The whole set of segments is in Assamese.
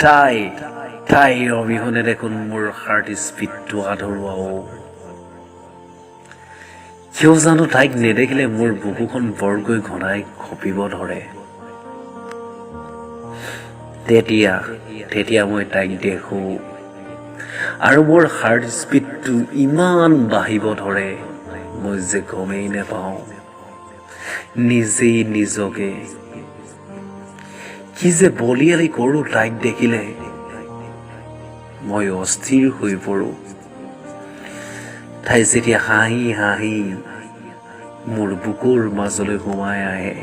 তাইৰ অবিহনে দেখোন মোৰ হাৰ্ট স্পীডটো আধৰুৱাও। কিয় জানো তাইক নেদেখিলে মোৰ বুকুখন বৰকৈ ঘনাই কঁপিব ধৰে। তেতিয়া মই তাইক দেখো আৰু মোৰ হাৰ্ট স্পীডটো ইমান বাঢ়িব ধৰে, মই যে গমেই নেপাওঁ নিজেই নিজকে। কি যে বলিয়ালি কৰোঁ তাইক দেখিলে, মই অস্থিৰ হৈ পৰোঁ। তাই যেতিয়া হাঁহি হাঁহি মোৰ বুকুৰ মাজলৈ সোমাই আহে,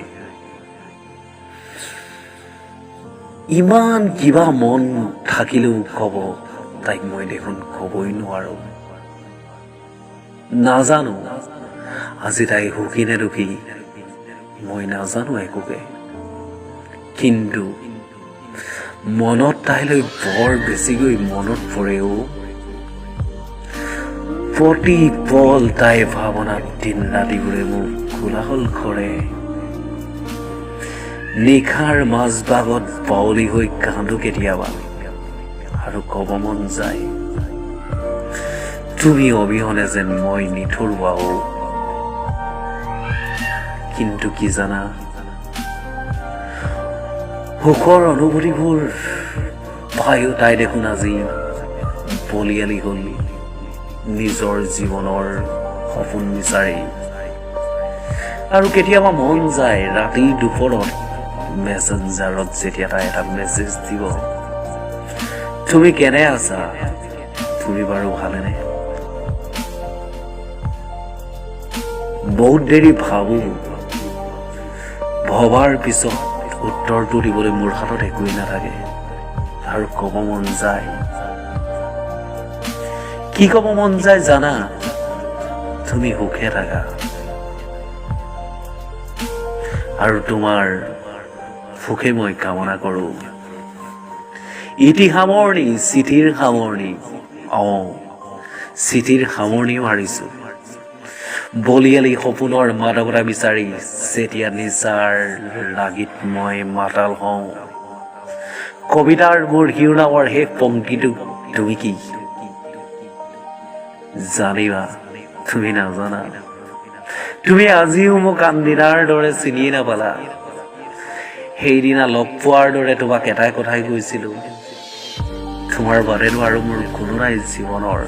ইমান কিবা মন থাকিলেও ক'ব তাইক মই দেখোন ক'বই নোৱাৰো। নাজানো আজি তাই সুখী নে দুখী, মই নাজানো একোকে, কিন্তু মনত তাইলৈ বৰ বেছিকৈ মনত পৰেও। প্ৰতি পল তাই ভাৱনাত দিন ৰাতিবোৰে মোক কোলাহল কৰে। নিশাৰ মাজভাগত বাউলি হৈ কান্দো কেতিয়াবা আৰু ক'ব মন যায়, তুমি অবিহনে যেন মই নিথৰুৱাও। কিন্তু কি জানা, সুখৰ অনুভূতিবোৰ পায়ো তাই দেখোন আজি বলিয়ালি হ'ল নিজৰ জীৱনৰ সপোন বিচাৰি। আৰু কেতিয়াবা মন যায় ৰাতি দুপৰত মেছেঞ্জাৰত যেতিয়া তাই এটা মেছেজ দিব, তুমি কেনে আছা, তুমি বাৰু ভালেনে? বহুত দেৰি ভাবো, ভবাৰ পিছত উত্তৰটো দিবলৈ মোৰ হাতত একোৱেই নাথাকে আৰু ক'ব মন যায়। কি ক'ব মন যায় জানা, তুমি সুখে থাকা আৰু তোমাৰ সুখে মই কামনা কৰো। ইতি সামৰণি, চিঠিৰ সামৰণি। চিঠিৰ সামৰণি মাৰিছো। বলিয়ালি সপোনৰ মাদকতা বিচাৰি যেতিয়া নিচাৰ লাগীত মই মাতাল হওঁ। কবিতাৰ মোৰ শিৰোনামৰ শেষ পংক্তিটো তুমি কি জানিবা, তুমি নাজানা। তুমি আজিও মোক আনদিনাৰ দৰে চিনিয়ে নাপালা। সেইদিনা লগ পোৱাৰ দৰে তোমাক এটাই কথাই কৈছিলো, তোমাৰ বাদেনো আৰু মোৰ কোনো নাই জীৱনৰ।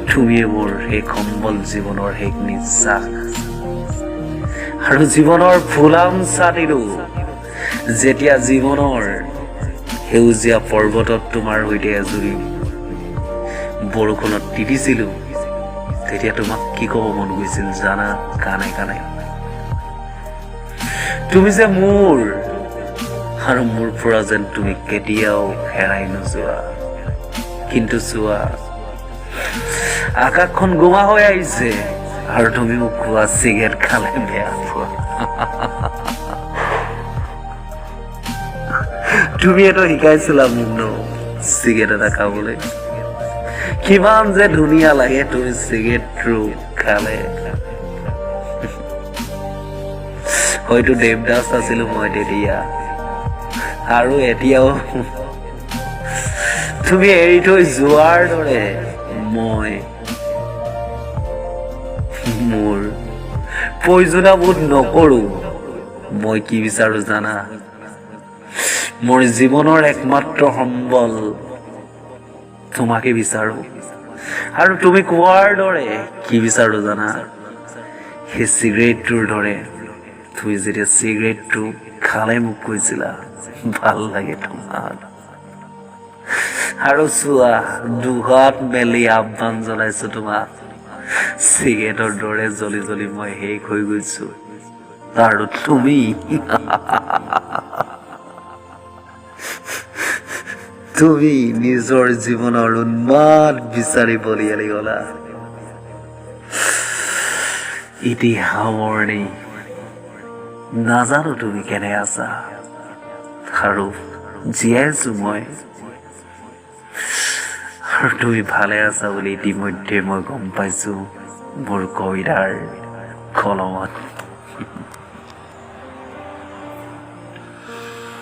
তুমিয়ে মোৰ শেষ সম্বল, জীৱনৰ শেষ নিশ্বাস। আৰু জীৱনৰ ফুলাম ছাতিলো যেতিয়া জীৱনৰ সেউজীয়া পৰ্বতত তোমাৰ সৈতে এজুৰি বৰষুণত তিতিছিলো, তেতিয়া তোমাক কি ক'ব মন গৈছিল জানা, কানে কানে। তুমি যে মোৰ, আৰু মোৰ পৰা যেন তুমি কেতিয়াও হেৰাই নোযোৱা। কিন্তু চোৱা, আকাশখন গোমা হৈ আহিছে আৰু তুমি মোক কোৱা চিগাৰেট খালে বেয়া পোৱা। তুমি এটা শিকাইছিলা মোক ন চিগাৰেট এটা খাবলৈ, কিমান যে ধুনীয়া লাগে তুমি চিগাৰেটটো খালে। হয়তো দেৱদাস আছিলো মই তেতিয়া, আৰু এতিয়াও তুমি এৰি থৈ যোৱাৰ দৰে মই মোৰ প্ৰয়োজনীয় বোধ নকৰো। মই কি বিচাৰো জানা, মোৰ জীৱনৰ একমাত্ৰ সম্বল তোমাকে বিচাৰো। আৰু তুমি কোৱাৰ দৰে কি বিচাৰো জানা, সেই চিগাৰেটটোৰ দৰে। তুমি যেতিয়া চিগাৰেটটো খালে মোক কৈছিলা ভাল লাগে তোমাৰ। আৰু চোৱা, দুহাত মেলি আহ্বান জনাইছো তোমাক, চিগাৰেটৰ দৰে জ্বলি জ্বলি মই শেষ হৈ গৈছো। আৰু তুমি তুমি নিজৰ জীৱনৰ উন্মাদ বিচাৰি বলিয়ালি গলা। ইতি সামৰণি। নাজানো তুমি কেনে আছা, আৰু জীয়াই আছো মই। আৰু তুমি ভালে আছা বুলি ইতিমধ্যে মই গম পাইছো মোৰ কবিতাৰ কলমত।